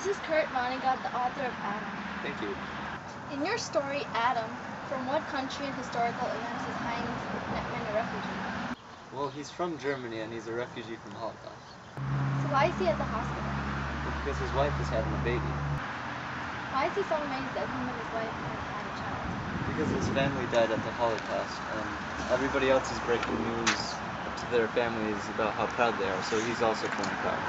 This is Kurt Vonnegut, the author of Adam. Thank you. In your story, Adam, from what country and historical events is Heinz Nettmann a refugee? Well, he's from Germany and he's a refugee from Holocaust. So why is he at the hospital? Well, because his wife is having a baby. Why is he so amazed that him and his wife have had a child? Because his family died at the Holocaust and everybody else is breaking news to their families about how proud they are, so he's also feeling proud.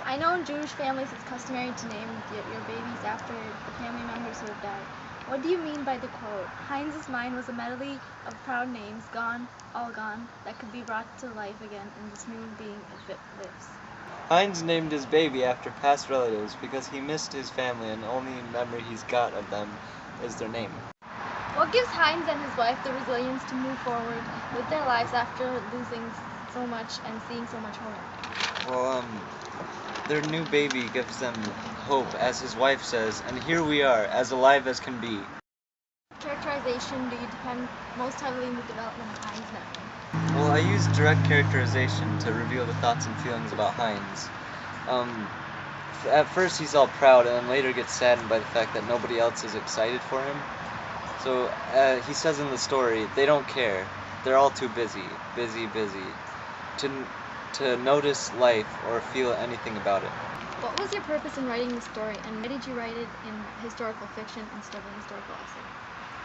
I know in Jewish families it's customary to name your babies after the family members who have died. What do you mean by the quote, Heinz's mind was a medley of proud names, gone, all gone, that could be brought to life again in this new being if it lives? Heinz named his baby after past relatives because he missed his family and the only memory he's got of them is their name. What gives Heinz and his wife the resilience to move forward with their lives after losing so much and seeing so much horror? Well, their new baby gives them hope, as his wife says, and here we are, as alive as can be. Characterization do you depend most heavily in the development of Heinz Nettmann? Well, I use direct characterization to reveal the thoughts and feelings about Heinz. At first he's all proud and then later gets saddened by the fact that nobody else is excited for him. So he says in the story, they don't care. They're all too busy to notice life or feel anything about it. What was your purpose in writing the story, and why did you write it in historical fiction instead of an historical essay?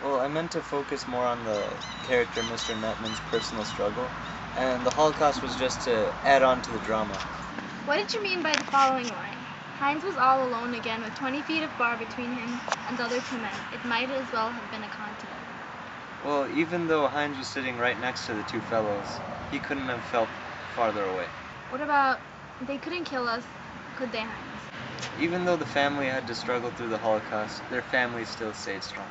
Well, I meant to focus more on the character Mr. Nettmann's personal struggle, and the Holocaust was just to add on to the drama. What did you mean by the following line? Heinz was all alone again with 20 feet of bar between him and the other two men. It might as well have been a continent. Well, even though Heinz was sitting right next to the two fellows, he couldn't have felt farther away. What about, they couldn't kill us, could they, Heinz? Even though the family had to struggle through the Holocaust, their family still stayed strong.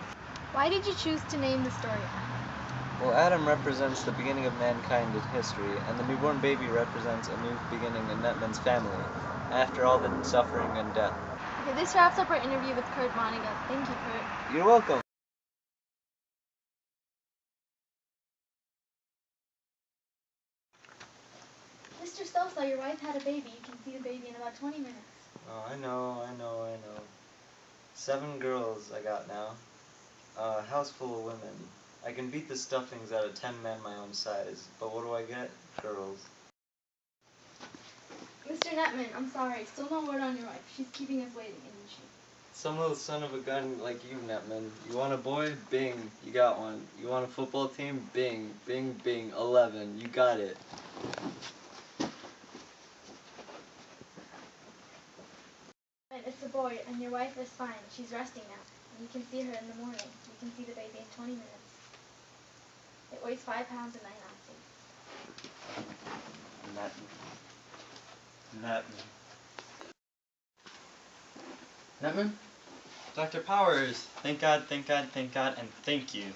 Why did you choose to name the story Adam? Well, Adam represents the beginning of mankind in history, and the newborn baby represents a new beginning in Nettmann's family, after all the suffering and death. Okay, this wraps up our interview with Kurt Vonnegut. Thank you, Kurt. You're welcome. Mr. Stelzler, your wife had a baby. You can see the baby in about 20 minutes. Oh, I know. 7 girls I got now. A house full of women. I can beat the stuffings out of 10 men my own size, but what do I get? Girls. Mr. Nettmann, I'm sorry. Still no word on your wife. She's keeping us waiting, isn't she? Some little son of a gun like you, Nettmann. You want a boy? Bing, you got one. You want a football team? Bing, bing, bing, 11. You got it. It's a boy, and your wife is fine. She's resting now. And you can see her in the morning. You can see the baby in 20 minutes. It weighs 5 pounds and 9 ounces. Nettmann? Dr. Powers, thank God, and thank you.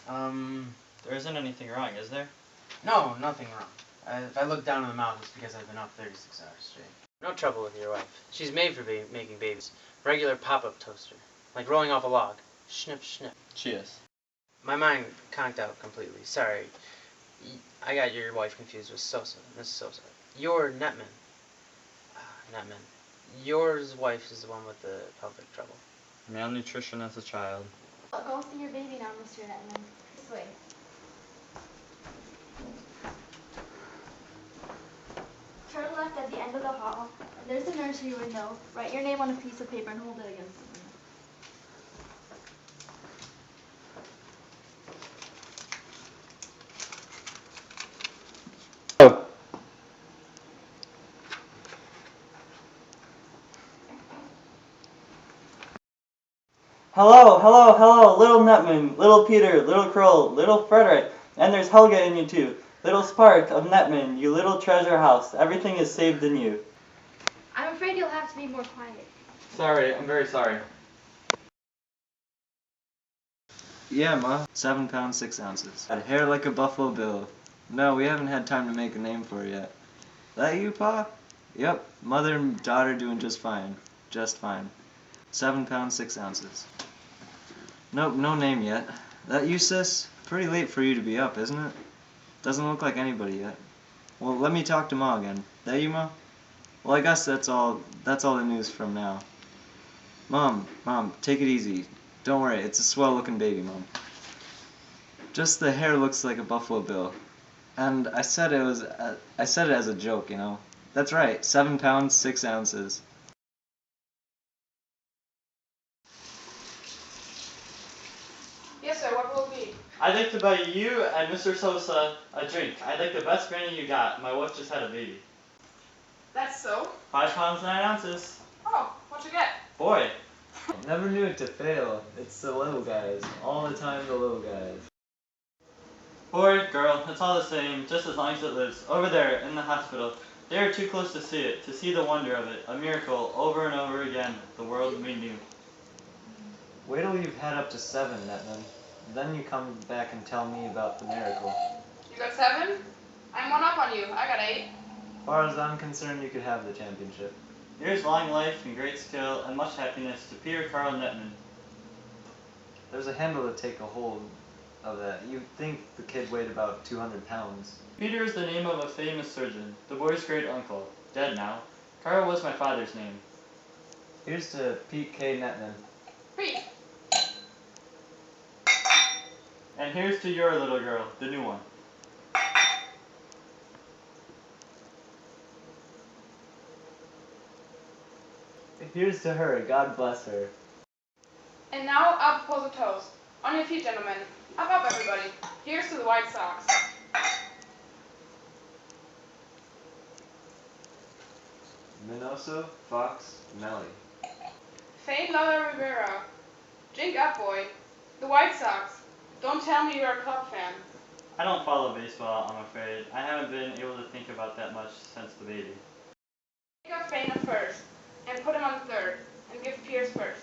There isn't anything wrong, is there? No, nothing wrong. If I look down in the mouth, it's because I've been up 36 hours straight. No trouble with your wife. She's made for making babies. Regular pop-up toaster. Like rolling off a log. Snip, snip. She is. My mind conked out completely. Sorry. I got your wife confused with Sosa. Miss Sosa. You're Nettmann. Nettmann. Your wife is the one with the pelvic trouble. Malnutrition as a child. Go see your baby now, Mr. Nettmann. This way. Turn left at the end of the hall, and there's a nursery window. Write your name on a piece of paper and hold it against the window. Hello, little Nettmann, little Peter, little Kroll, little Frederick, and there's Helga in you too. Little spark of Nettmann, you little treasure house, everything is saved in you. I'm afraid you'll have to be more quiet. Sorry, I'm very sorry. Yeah, Ma. 7 pounds, 6 ounces. Got hair like a Buffalo Bill. No, we haven't had time to make a name for her yet. That you, Pa? Yep, mother and daughter doing just fine. Just fine. 7 pounds, 6 ounces. Nope, no name yet. That you, sis? Pretty late for you to be up, isn't it? Doesn't look like anybody yet. Well, let me talk to Ma again. That you, Ma? Well, I guess that's all the news from now. Mom, take it easy. Don't worry, it's a swell-looking baby, Mom. Just the hair looks like a Buffalo Bill. And I said it as a joke, you know. That's right, 7 pounds, 6 ounces. Yes, sir, what will it be? I'd like to buy you and Mr. Sosa a drink. I'd like the best brandy you got. My wife just had a baby. That's so. 5 pounds, 9 ounces. Oh, what'd you get? Boy. Never knew it to fail. It's the little guys. All the time the little guys. Boy, girl, it's all the same, just as long as it lives. Over there, in the hospital. They are too close to see it, to see the wonder of it. A miracle, over and over again. The world we knew. Wait till you've had up to 7, Netman. Then you come back and tell me about the miracle. You got 7? I'm 1 up on you. I got 8. As far as I'm concerned, you could have the championship. Here's long life and great skill and much happiness to Peter Carl Netman. There's a handle to take a hold of that. You'd think the kid weighed about 200 pounds. Peter is the name of a famous surgeon, the boy's great uncle, dead now. Carl was my father's name. Here's to Pete K. Netman. Pete. And here's to your little girl, the new one. Here's to her. God bless her. And now I'll propose a toast. On your feet, gentlemen. Up, everybody. Here's to the White Sox. Minoso, Fox, Melly. Fade Lola Rivera. Drink up, boy. The White Sox. Don't tell me you're a Cub fan. I don't follow baseball, I'm afraid. I haven't been able to think about that much since the baby. Take up Faina first, and put him on third, and give Pierce first.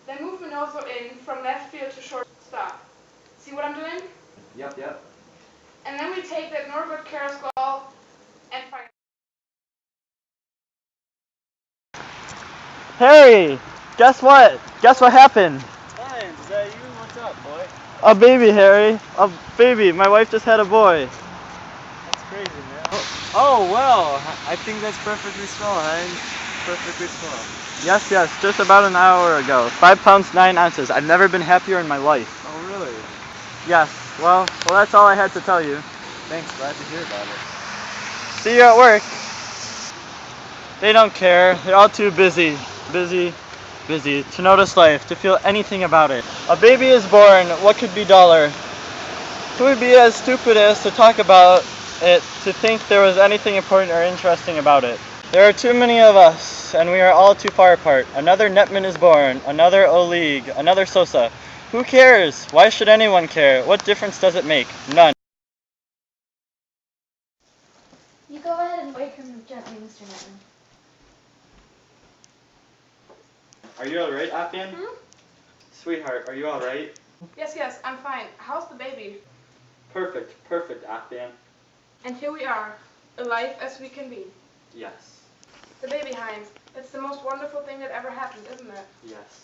Then move Minoso in from left field to shortstop. See what I'm doing? Yep. And then we take that Norbert Carrasco and find. Harry, guess what? Guess what happened? Lions, is that you? What's up, boy? A baby, Harry. A baby. My wife just had a boy. That's crazy, man. Oh, well, I think that's perfectly small, Heinz. Perfectly small. Yes, just about an hour ago. 5 pounds, 9 ounces. I've never been happier in my life. Oh, really? Yes, well, that's all I had to tell you. Thanks, glad to hear about it. See you at work. They don't care. They're all too busy to notice life, to feel anything about it. A baby is born. What could be duller? Who would be as stupid as to talk about it, to think there was anything important or interesting about it? There are too many of us, and we are all too far apart. Another Netman is born, another O'League, another Sosa. Who cares? Why should anyone care? What difference does it make? None. You go ahead and wake him gently, Mr. Netman. Are you alright, Afghan? Hmm? Sweetheart, are you alright? Yes, I'm fine. How's the baby? Perfect, Afghan. And here we are, alive as we can be. Yes, The baby, Heinz. It's the most wonderful thing that ever happened, isn't it? yes.